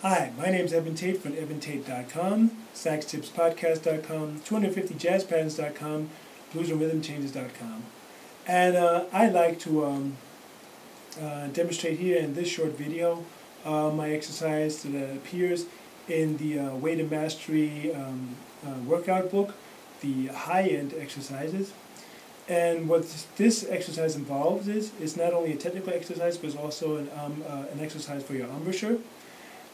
Hi, my name is Evan Tate from evantate.com, saxtipspodcast.com, 250jazzpatterns.com, bluesandrhythmchanges.com. And I'd like to demonstrate here in this short video my exercise that appears in the Way to Mastery workout book, the high-end exercises. And what this exercise involves is not only a technical exercise, but it's also an exercise for your embouchure,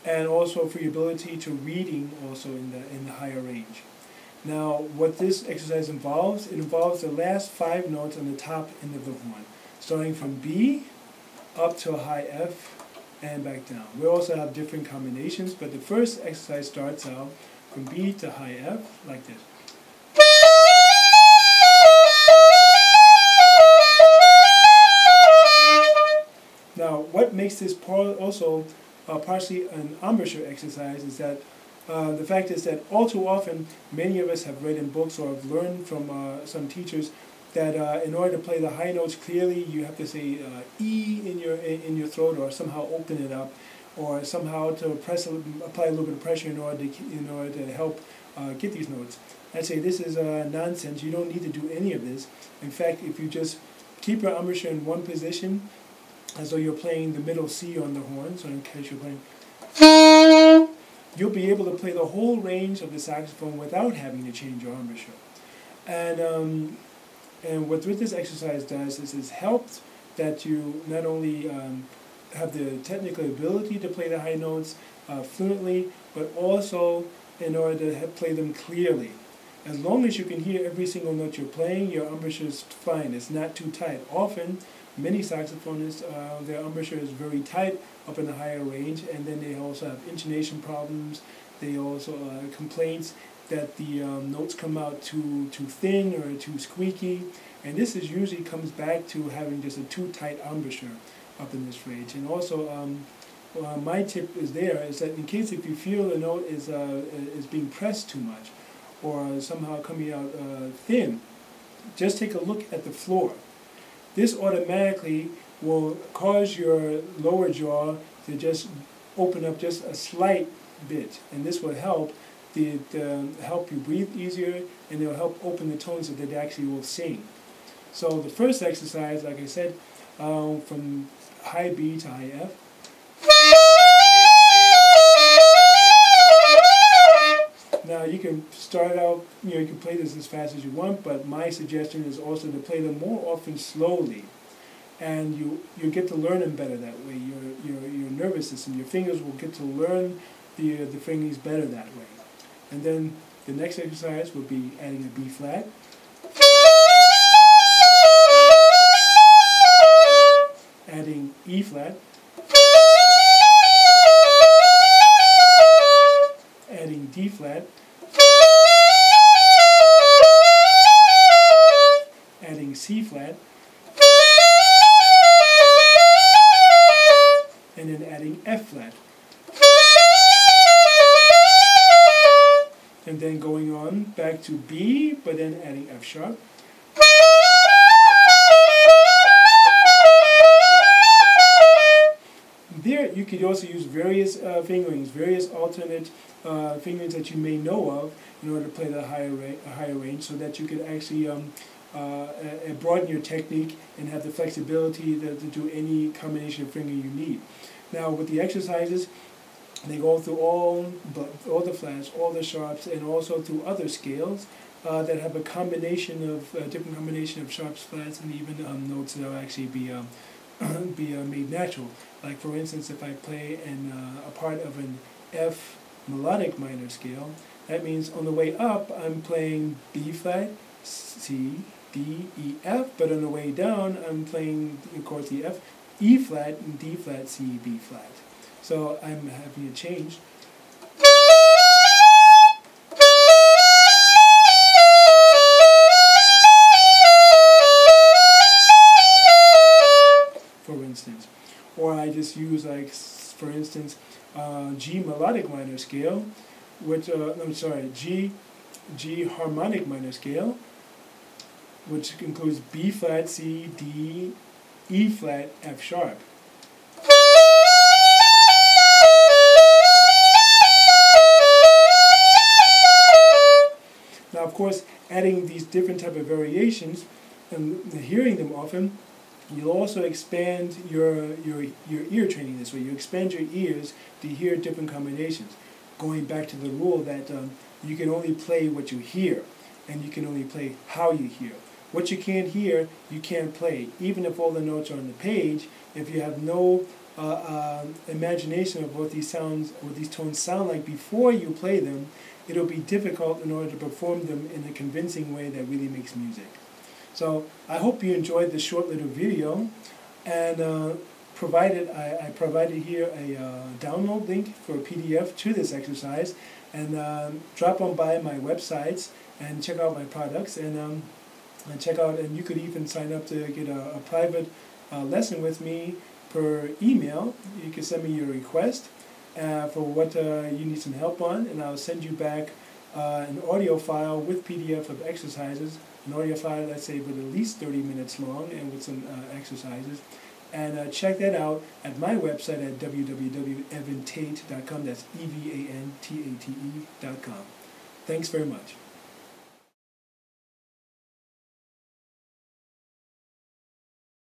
and also for your ability to reading also in the higher range. Now, what this exercise involves, it involves the last 5 notes on the top end of the horn, starting from B up to a high F and back down. We also have different combinations, but the first exercise starts out from B to high F like this. Now, what makes this also partially an embouchure exercise is that the fact is that all too often many of us have read in books or have learned from some teachers that in order to play the high notes clearly, you have to say E in your throat, or somehow open it up, or somehow to apply a little bit of pressure in order to help get these notes. I'd say this is nonsense. You don't need to do any of this. In fact, if you just keep your embouchure in one position, as though you're playing the middle C on the horn, so in case you're playing, you'll be able to play the whole range of the saxophone without having to change your embouchure. And what this exercise does is it's helped that you not only have the technical ability to play the high notes fluently, but also in order to play them clearly. As long as you can hear every single note you're playing, your embouchure is fine. It's not too tight. Often, many saxophonists, their embouchure is very tight up in the higher range, and then they also have intonation problems. They also complaints that the notes come out too thin or too squeaky, and this is usually comes back to having just a too tight embouchure up in this range. And also, my tip is that in case if you feel the note is being pressed too much, or somehow coming out thin, just take a look at the floor. This automatically will cause your lower jaw to just open up just a slight bit, and this will help help you breathe easier, and it will help open the tones that they actually will sing. So the first exercise, like I said, from high B to high F. Now you can start out, you can play this as fast as you want, but my suggestion is also to play them more often slowly, and you get to learn them better that way. Your nervous system, your fingers will get to learn the fingerings better that way. And then the next exercise would be adding a B flat, adding E flat, adding D flat, adding C flat, and then adding F flat. And then going on back to B, but then adding F sharp. There you could also use various fingerings, various alternate fingerings that you may know of in order to play the higher range, so that you could actually broaden your technique and have the flexibility to do any combination of finger you need. Now with the exercises, they go through all the flats, all the sharps, and also through other scales that have a combination of different combination of sharps, flats, and even notes that will actually be made natural. Like for instance, if I play a part of an F melodic minor scale, that means on the way up I'm playing B flat, C, D, E, F, but on the way down I'm playing, of course, the F, E flat, and D flat, C, B flat. So I'm having it changed. For instance. Or I just use, like, for instance, G melodic minor scale, which, G harmonic minor scale, which includes B flat, C, D, E flat, F sharp. Now, of course, adding these different type of variations and hearing them often, you'll also expand your ear training this way. You expand your ears to hear different combinations. Going back to the rule that you can only play what you hear, and you can only play how you hear. What you can't hear, you can't play. Even if all the notes are on the page, if you have no imagination of what these sounds, what these tones sound like before you play them, it'll be difficult in order to perform them in a convincing way that really makes music. So I hope you enjoyed this short little video, and I provided here a download link for a PDF to this exercise, and drop on by my websites and check out my products, and check out, and you could even sign up to get a private lesson with me per email. You can send me your request for what you need some help on, and I'll send you back an audio file with PDF of exercises, an audio file, let's say, with at least 30 minutes long and with some exercises. And check that out at my website at www.evantate.com. That's EVANTATE.com. Thanks very much.